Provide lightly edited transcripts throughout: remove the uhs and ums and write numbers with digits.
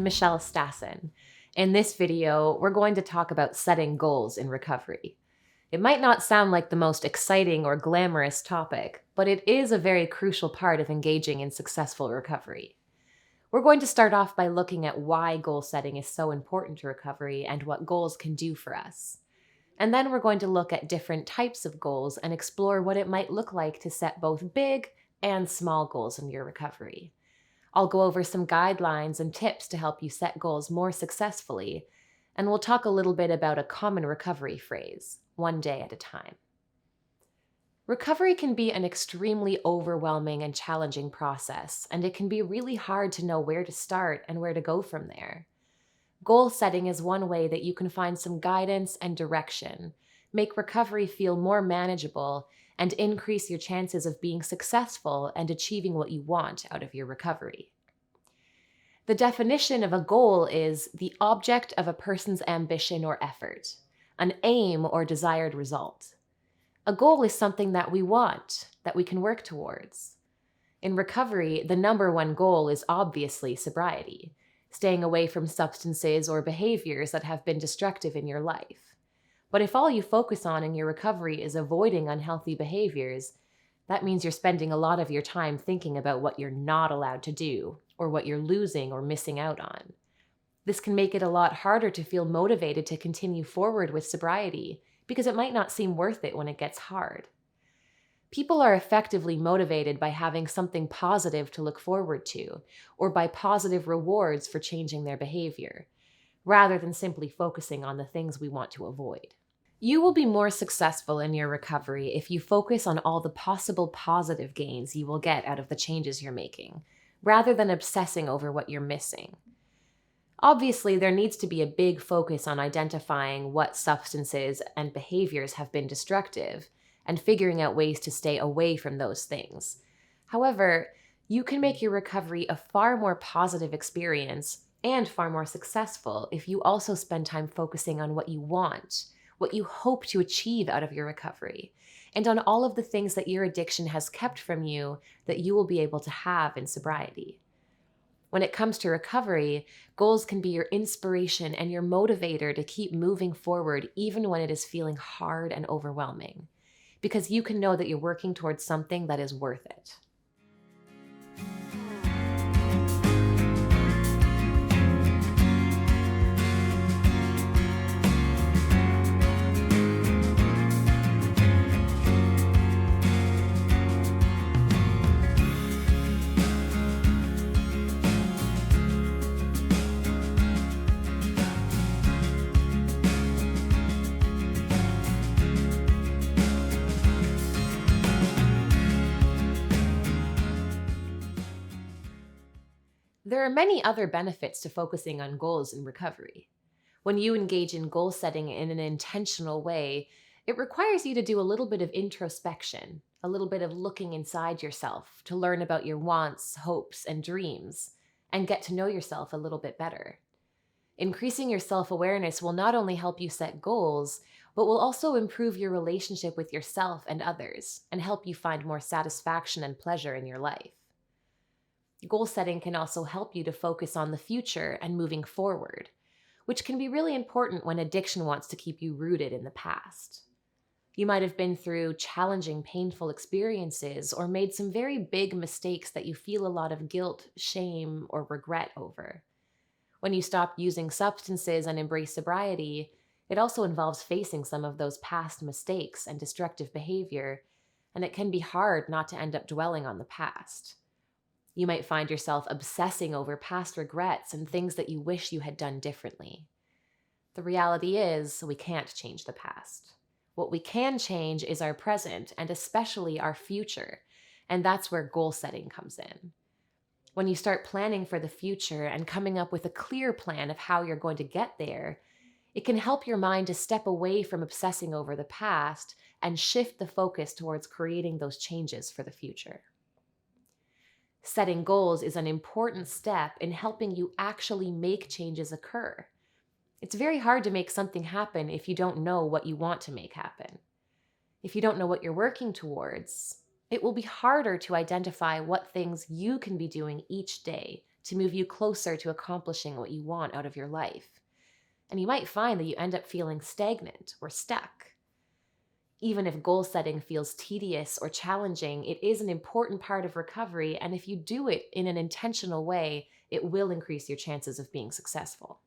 I'm Michelle Stassen. In this video, we're going to talk about setting goals in recovery. It might not sound like the most exciting or glamorous topic, but it is a very crucial part of engaging in successful recovery. We're going to start off by looking at why goal setting is so important to recovery and what goals can do for us. And then we're going to look at different types of goals and explore what it might look like to set both big and small goals in your recovery. I'll go over some guidelines and tips to help you set goals more successfully, and we'll talk a little bit about a common recovery phrase, one day at a time. Recovery can be an extremely overwhelming and challenging process, and it can be really hard to know where to start and where to go from there. Goal setting is one way that you can find some guidance and direction, make recovery feel more manageable, and increase your chances of being successful and achieving what you want out of your recovery. The definition of a goal is the object of a person's ambition or effort, an aim or desired result. A goal is something that we want, that we can work towards. In recovery, the number one goal is obviously sobriety, staying away from substances or behaviors that have been destructive in your life. But if all you focus on in your recovery is avoiding unhealthy behaviors, that means you're spending a lot of your time thinking about what you're not allowed to do, or what you're losing or missing out on. This can make it a lot harder to feel motivated to continue forward with sobriety, because it might not seem worth it when it gets hard. People are effectively motivated by having something positive to look forward to, or by positive rewards for changing their behavior, rather than simply focusing on the things we want to avoid. You will be more successful in your recovery if you focus on all the possible positive gains you will get out of the changes you're making, rather than obsessing over what you're missing. Obviously, there needs to be a big focus on identifying what substances and behaviors have been destructive and figuring out ways to stay away from those things. However, you can make your recovery a far more positive experience and far more successful if you also spend time focusing on what you want, what you hope to achieve out of your recovery, and on all of the things that your addiction has kept from you that you will be able to have in sobriety. When it comes to recovery, goals can be your inspiration and your motivator to keep moving forward even when it is feeling hard and overwhelming, because you can know that you're working towards something that is worth it. There are many other benefits to focusing on goals in recovery. When you engage in goal setting in an intentional way, it requires you to do a little bit of introspection, a little bit of looking inside yourself to learn about your wants, hopes, and dreams, and get to know yourself a little bit better. Increasing your self-awareness will not only help you set goals, but will also improve your relationship with yourself and others, and help you find more satisfaction and pleasure in your life. Goal setting can also help you to focus on the future and moving forward, which can be really important when addiction wants to keep you rooted in the past. You might have been through challenging, painful experiences or made some very big mistakes that you feel a lot of guilt, shame, or regret over. When you stop using substances and embrace sobriety, it also involves facing some of those past mistakes and destructive behavior, and it can be hard not to end up dwelling on the past. You might find yourself obsessing over past regrets and things that you wish you had done differently. The reality is, we can't change the past. What we can change is our present, and especially our future, and that's where goal setting comes in. When you start planning for the future and coming up with a clear plan of how you're going to get there, it can help your mind to step away from obsessing over the past and shift the focus towards creating those changes for the future. Setting goals is an important step in helping you actually make changes occur. It's very hard to make something happen if you don't know what you want to make happen. If you don't know what you're working towards, it will be harder to identify what things you can be doing each day to move you closer to accomplishing what you want out of your life. And you might find that you end up feeling stagnant or stuck. Even if goal setting feels tedious or challenging, it is an important part of recovery, and if you do it in an intentional way, it will increase your chances of being successful.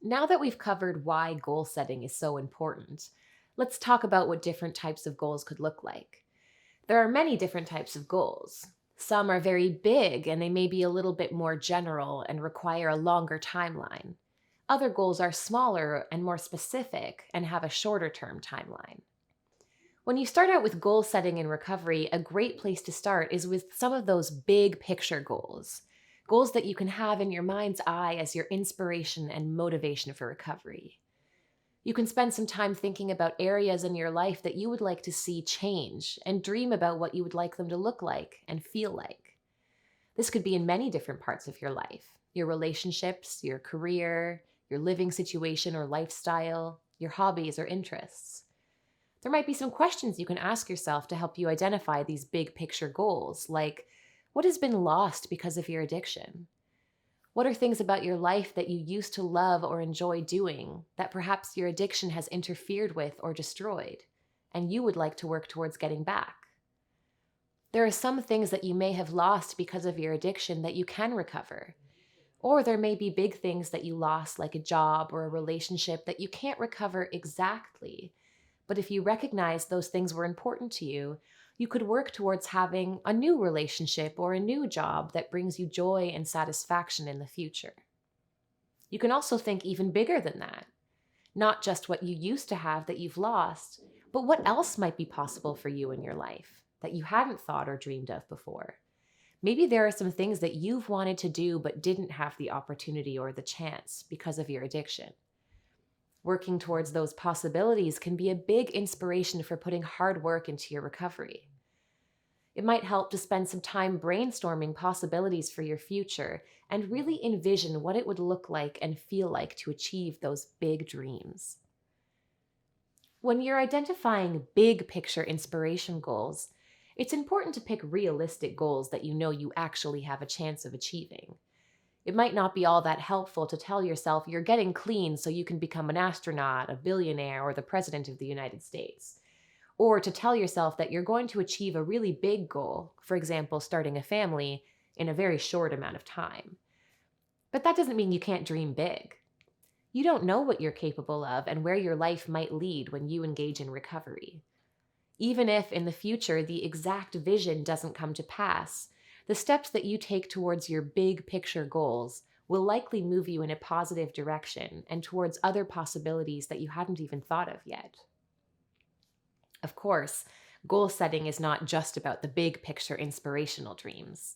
Now that we've covered why goal setting is so important, let's talk about what different types of goals could look like. There are many different types of goals. Some are very big and they may be a little bit more general and require a longer timeline. Other goals are smaller and more specific and have a shorter term timeline. When you start out with goal setting in recovery, a great place to start is with some of those big picture goals. Goals that you can have in your mind's eye as your inspiration and motivation for recovery. You can spend some time thinking about areas in your life that you would like to see change and dream about what you would like them to look like and feel like. This could be in many different parts of your life: your relationships, your career, your living situation or lifestyle, your hobbies or interests. There might be some questions you can ask yourself to help you identify these big picture goals, like, what has been lost because of your addiction? What are things about your life that you used to love or enjoy doing that perhaps your addiction has interfered with or destroyed, and you would like to work towards getting back? There are some things that you may have lost because of your addiction that you can recover. Or there may be big things that you lost, like a job or a relationship, that you can't recover exactly. But if you recognize those things were important to you, you could work towards having a new relationship or a new job that brings you joy and satisfaction in the future. You can also think even bigger than that. Not just what you used to have that you've lost, but what else might be possible for you in your life that you hadn't thought or dreamed of before. Maybe there are some things that you've wanted to do but didn't have the opportunity or the chance because of your addiction. Working towards those possibilities can be a big inspiration for putting hard work into your recovery. It might help to spend some time brainstorming possibilities for your future and really envision what it would look like and feel like to achieve those big dreams. When you're identifying big picture inspiration goals, it's important to pick realistic goals that you know you actually have a chance of achieving. It might not be all that helpful to tell yourself you're getting clean so you can become an astronaut, a billionaire, or the president of the United States. Or to tell yourself that you're going to achieve a really big goal, for example, starting a family, in a very short amount of time. But that doesn't mean you can't dream big. You don't know what you're capable of and where your life might lead when you engage in recovery. Even if in the future the exact vision doesn't come to pass, the steps that you take towards your big picture goals will likely move you in a positive direction and towards other possibilities that you hadn't even thought of yet. Of course, goal setting is not just about the big picture inspirational dreams.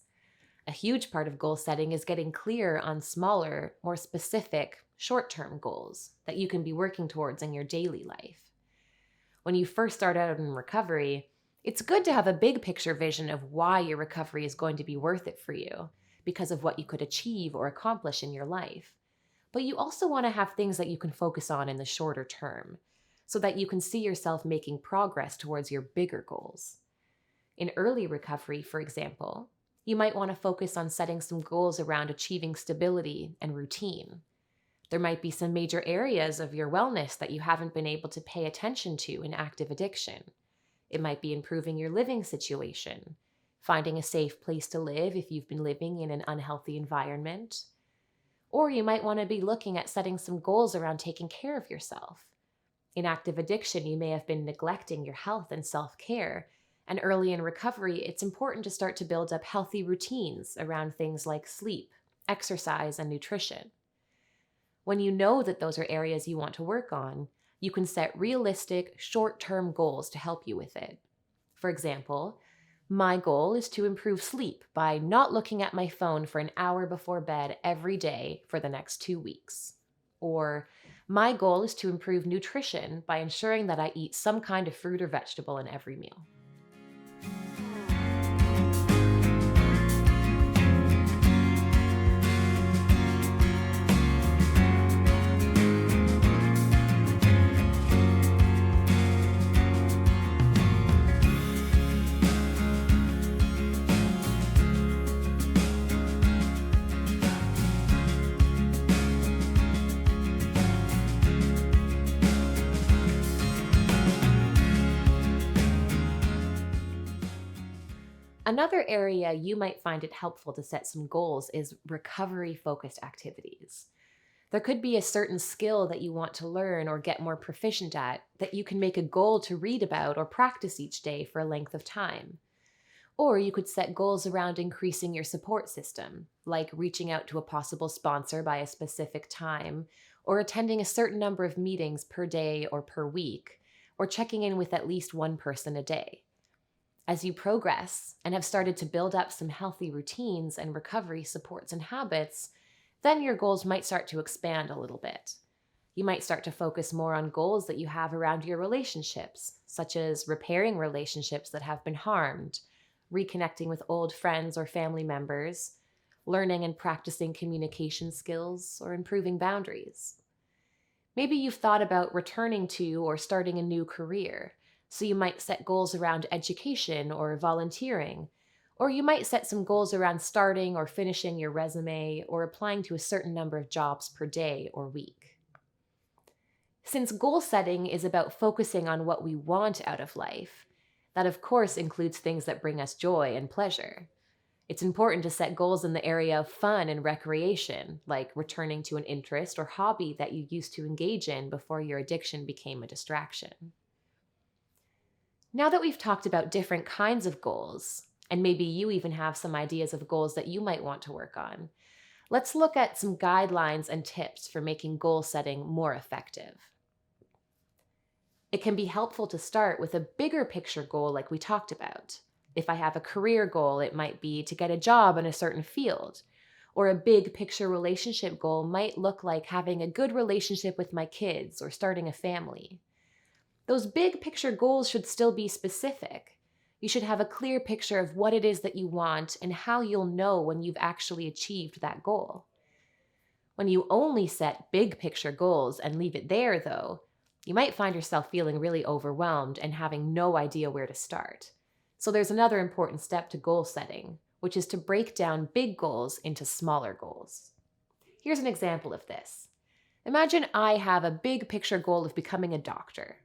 A huge part of goal setting is getting clear on smaller, more specific, short-term goals that you can be working towards in your daily life. When you first start out in recovery, it's good to have a big picture vision of why your recovery is going to be worth it for you, because of what you could achieve or accomplish in your life. But you also want to have things that you can focus on in the shorter term, so that you can see yourself making progress towards your bigger goals. In early recovery, for example, you might want to focus on setting some goals around achieving stability and routine. There might be some major areas of your wellness that you haven't been able to pay attention to in active addiction. It might be improving your living situation, finding a safe place to live if you've been living in an unhealthy environment. Or you might want to be looking at setting some goals around taking care of yourself. In active addiction, you may have been neglecting your health and self-care, and early in recovery, it's important to start to build up healthy routines around things like sleep, exercise, and nutrition. When you know that those are areas you want to work on, you can set realistic, short-term goals to help you with it. For example, My goal is to improve sleep by not looking at my phone for an hour before bed every day for the next 2 weeks. Or, my goal is to improve nutrition by ensuring that I eat some kind of fruit or vegetable in every meal. Another area you might find it helpful to set some goals is recovery focused activities. There could be a certain skill that you want to learn or get more proficient at that you can make a goal to read about or practice each day for a length of time. Or you could set goals around increasing your support system, like reaching out to a possible sponsor by a specific time, or attending a certain number of meetings per day or per week, or checking in with at least one person a day. As you progress and have started to build up some healthy routines and recovery supports and habits, then your goals might start to expand a little bit. You might start to focus more on goals that you have around your relationships, such as repairing relationships that have been harmed, reconnecting with old friends or family members, learning and practicing communication skills, or improving boundaries. Maybe you've thought about returning to or starting a new career, so you might set goals around education or volunteering, or you might set some goals around starting or finishing your resume or applying to a certain number of jobs per day or week. Since goal setting is about focusing on what we want out of life, that of course includes things that bring us joy and pleasure. It's important to set goals in the area of fun and recreation, like returning to an interest or hobby that you used to engage in before your addiction became a distraction. Now that we've talked about different kinds of goals, and maybe you even have some ideas of goals that you might want to work on, let's look at some guidelines and tips for making goal setting more effective. It can be helpful to start with a bigger picture goal like we talked about. If I have a career goal, it might be to get a job in a certain field. Or a big picture relationship goal might look like having a good relationship with my kids or starting a family. Those big picture goals should still be specific. You should have a clear picture of what it is that you want and how you'll know when you've actually achieved that goal. When you only set big picture goals and leave it there, though, you might find yourself feeling really overwhelmed and having no idea where to start. So there's another important step to goal setting, which is to break down big goals into smaller goals. Here's an example of this. Imagine I have a big picture goal of becoming a doctor.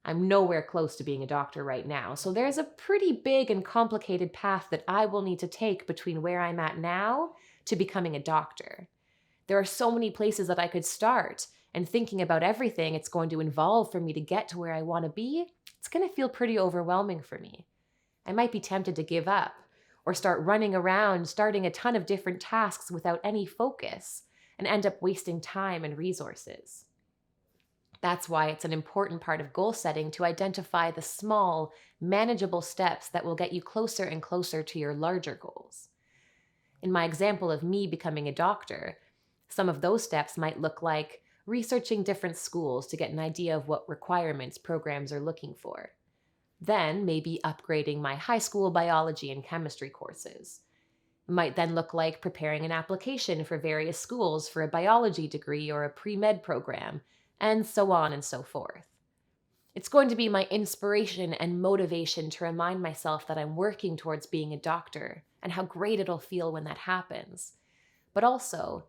I'm nowhere close to being a doctor right now, so there's a pretty big and complicated path that I will need to take between where I'm at now to becoming a doctor. There are so many places that I could start, and thinking about everything it's going to involve for me to get to where I want to be, it's going to feel pretty overwhelming for me. I might be tempted to give up, or start running around, starting a ton of different tasks without any focus, and end up wasting time and resources. That's why it's an important part of goal setting to identify the small, manageable steps that will get you closer and closer to your larger goals. In my example of me becoming a doctor, some of those steps might look like researching different schools to get an idea of what requirements programs are looking for. Then maybe upgrading my high school biology and chemistry courses. It might then look like preparing an application for various schools for a biology degree or a pre-med program, and so on and so forth. It's going to be my inspiration and motivation to remind myself that I'm working towards being a doctor and how great it'll feel when that happens. But also,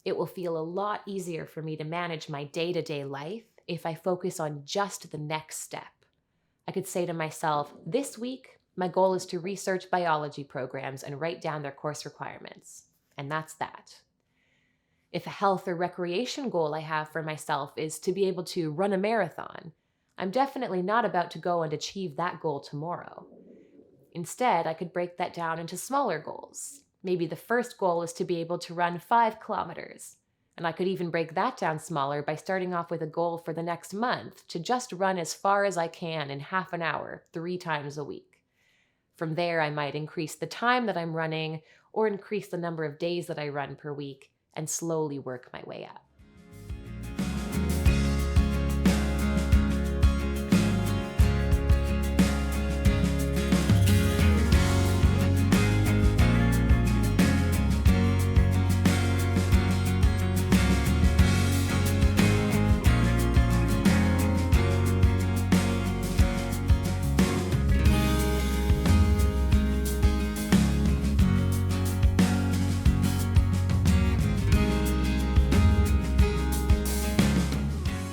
it will feel a lot easier for me to manage my day-to-day life if I focus on just the next step. I could say to myself, this week, my goal is to research biology programs and write down their course requirements. And that's that. If a health or recreation goal I have for myself is to be able to run a marathon, I'm definitely not about to go and achieve that goal tomorrow. Instead, I could break that down into smaller goals. Maybe the first goal is to be able to run 5 kilometers. And I could even break that down smaller by starting off with a goal for the next month to just run as far as I can in half an hour, 3 times a week. From there, I might increase the time that I'm running or increase the number of days that I run per week and slowly work my way up.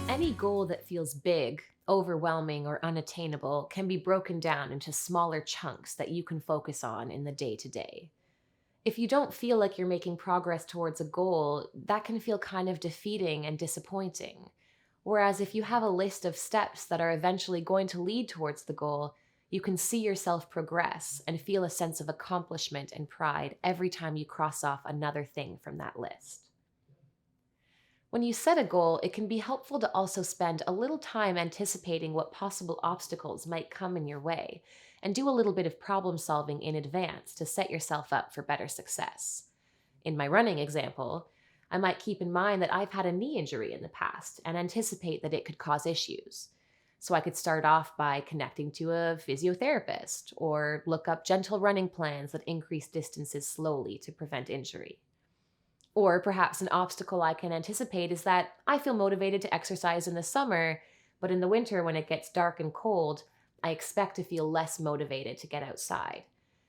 Any goal that feels big, overwhelming, or unattainable can be broken down into smaller chunks that you can focus on in the day to day. If you don't feel like you're making progress towards a goal, that can feel kind of defeating and disappointing. Whereas if you have a list of steps that are eventually going to lead towards the goal, you can see yourself progress and feel a sense of accomplishment and pride every time you cross off another thing from that list. When you set a goal, it can be helpful to also spend a little time anticipating what possible obstacles might come in your way, and do a little bit of problem solving in advance to set yourself up for better success. In my running example, I might keep in mind that I've had a knee injury in the past and anticipate that it could cause issues. So I could start off by connecting to a physiotherapist or look up gentle running plans that increase distances slowly to prevent injury. Or perhaps an obstacle I can anticipate is that I feel motivated to exercise in the summer, but in the winter when it gets dark and cold, I expect to feel less motivated to get outside.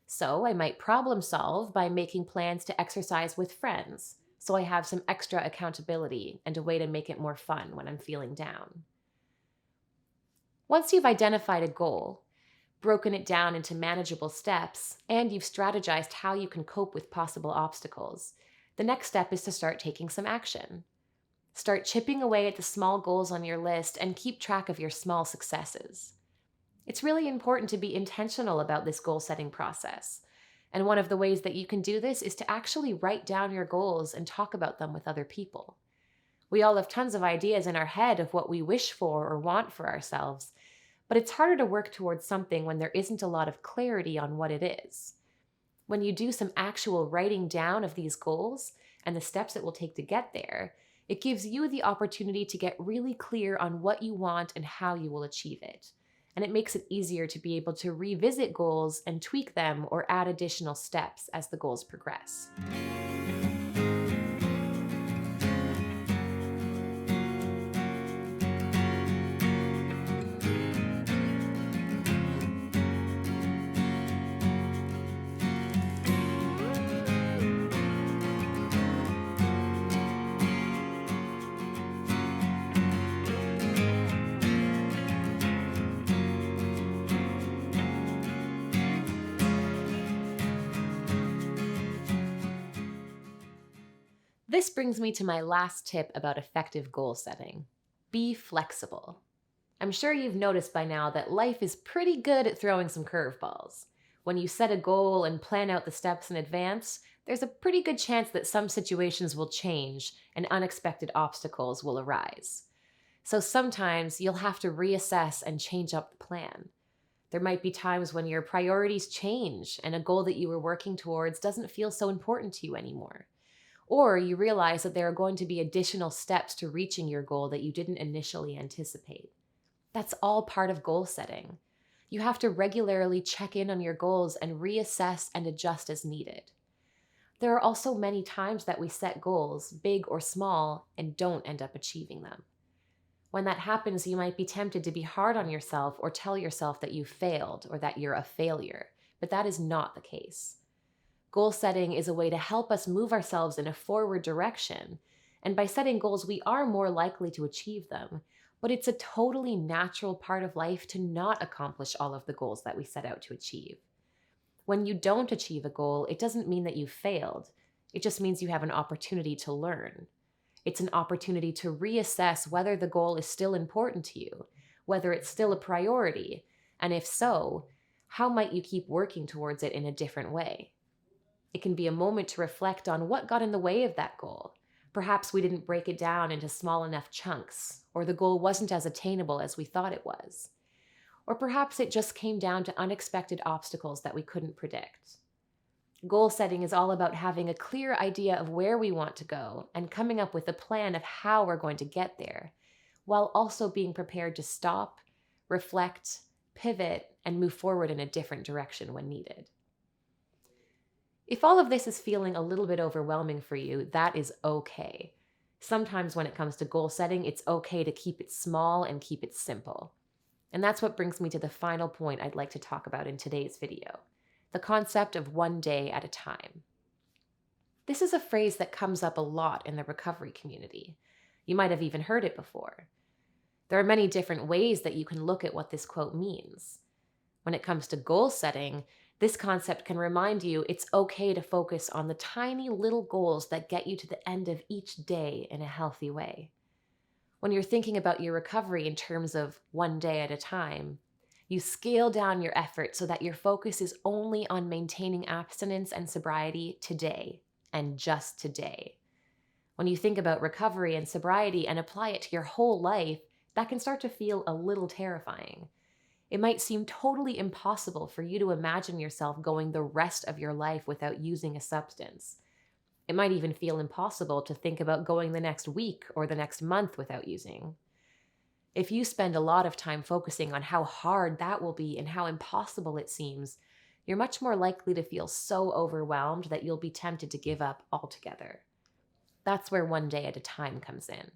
So I might problem solve by making plans to exercise with friends, so I have some extra accountability and a way to make it more fun when I'm feeling down. Once you've identified a goal, broken it down into manageable steps, and you've strategized how you can cope with possible obstacles, the next step is to start taking some action. Start chipping away at the small goals on your list and keep track of your small successes. It's really important to be intentional about this goal-setting process. And one of the ways that you can do this is to actually write down your goals and talk about them with other people. We all have tons of ideas in our head of what we wish for or want for ourselves, but it's harder to work towards something when there isn't a lot of clarity on what it is. When you do some actual writing down of these goals and the steps it will take to get there, it gives you the opportunity to get really clear on what you want and how you will achieve it. And it makes it easier to be able to revisit goals and tweak them or add additional steps as the goals progress. This brings me to my last tip about effective goal setting. Be flexible. I'm sure you've noticed by now that life is pretty good at throwing some curveballs. When you set a goal and plan out the steps in advance, there's a pretty good chance that some situations will change and unexpected obstacles will arise. So sometimes you'll have to reassess and change up the plan. There might be times when your priorities change and a goal that you were working towards doesn't feel so important to you anymore. Or you realize that there are going to be additional steps to reaching your goal that you didn't initially anticipate. That's all part of goal setting. You have to regularly check in on your goals and reassess and adjust as needed. There are also many times that we set goals, big or small, and don't end up achieving them. When that happens, you might be tempted to be hard on yourself or tell yourself that you failed or that you're a failure, but that is not the case. Goal setting is a way to help us move ourselves in a forward direction, and by setting goals, we are more likely to achieve them, but it's a totally natural part of life to not accomplish all of the goals that we set out to achieve. When you don't achieve a goal, it doesn't mean that you failed. It just means you have an opportunity to learn. It's an opportunity to reassess whether the goal is still important to you, whether it's still a priority, and if so, how might you keep working towards it in a different way? It can be a moment to reflect on what got in the way of that goal. Perhaps we didn't break it down into small enough chunks, or the goal wasn't as attainable as we thought it was. Or perhaps it just came down to unexpected obstacles that we couldn't predict. Goal setting is all about having a clear idea of where we want to go and coming up with a plan of how we're going to get there, while also being prepared to stop, reflect, pivot, and move forward in a different direction when needed. If all of this is feeling a little bit overwhelming for you, that is okay. Sometimes when it comes to goal setting, it's okay to keep it small and keep it simple. And that's what brings me to the final point I'd like to talk about in today's video: the concept of one day at a time. This is a phrase that comes up a lot in the recovery community. You might have even heard it before. There are many different ways that you can look at what this quote means. When it comes to goal setting, this concept can remind you it's okay to focus on the tiny little goals that get you to the end of each day in a healthy way. When you're thinking about your recovery in terms of one day at a time, you scale down your effort so that your focus is only on maintaining abstinence and sobriety today, and just today. When you think about recovery and sobriety and apply it to your whole life, that can start to feel a little terrifying. It might seem totally impossible for you to imagine yourself going the rest of your life without using a substance. It might even feel impossible to think about going the next week or the next month without using. If you spend a lot of time focusing on how hard that will be and how impossible it seems, you're much more likely to feel so overwhelmed that you'll be tempted to give up altogether. That's where one day at a time comes in.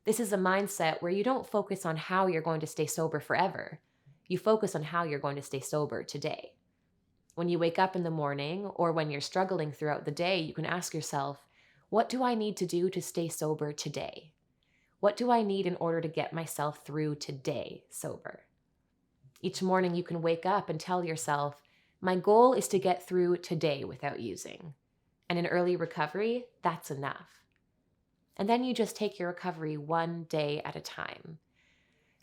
This is a mindset where you don't focus on how you're going to stay sober forever. You focus on how you're going to stay sober today. When you wake up in the morning or when you're struggling throughout the day, you can ask yourself, what do I need to do to stay sober today? What do I need in order to get myself through today sober? Each morning you can wake up and tell yourself, my goal is to get through today without using. And in early recovery, that's enough. And then you just take your recovery one day at a time.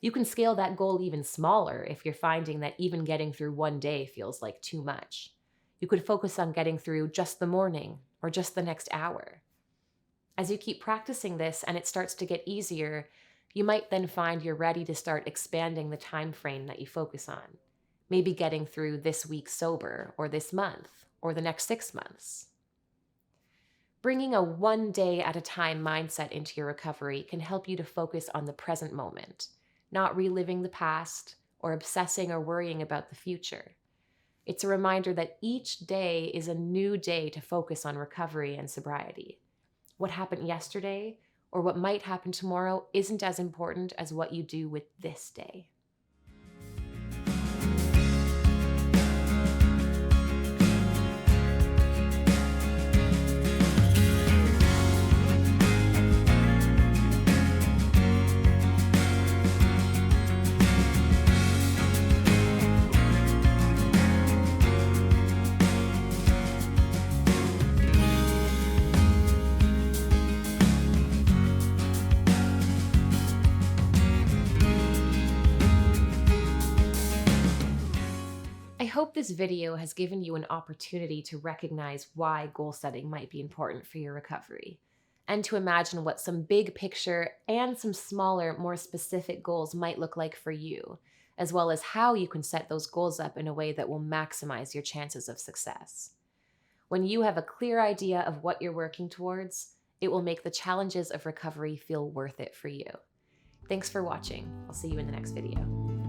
You can scale that goal even smaller if you're finding that even getting through one day feels like too much. You could focus on getting through just the morning or just the next hour. As you keep practicing this and it starts to get easier, you might then find you're ready to start expanding the time frame that you focus on. Maybe getting through this week sober, or this month, or the next 6 months. Bringing a one day at a time mindset into your recovery can help you to focus on the present moment, not reliving the past or obsessing or worrying about the future. It's a reminder that each day is a new day to focus on recovery and sobriety. What happened yesterday or what might happen tomorrow isn't as important as what you do with this day. I hope this video has given you an opportunity to recognize why goal setting might be important for your recovery, and to imagine what some big picture and some smaller, more specific goals might look like for you, as well as how you can set those goals up in a way that will maximize your chances of success. When you have a clear idea of what you're working towards, it will make the challenges of recovery feel worth it for you. Thanks for watching. I'll see you in the next video.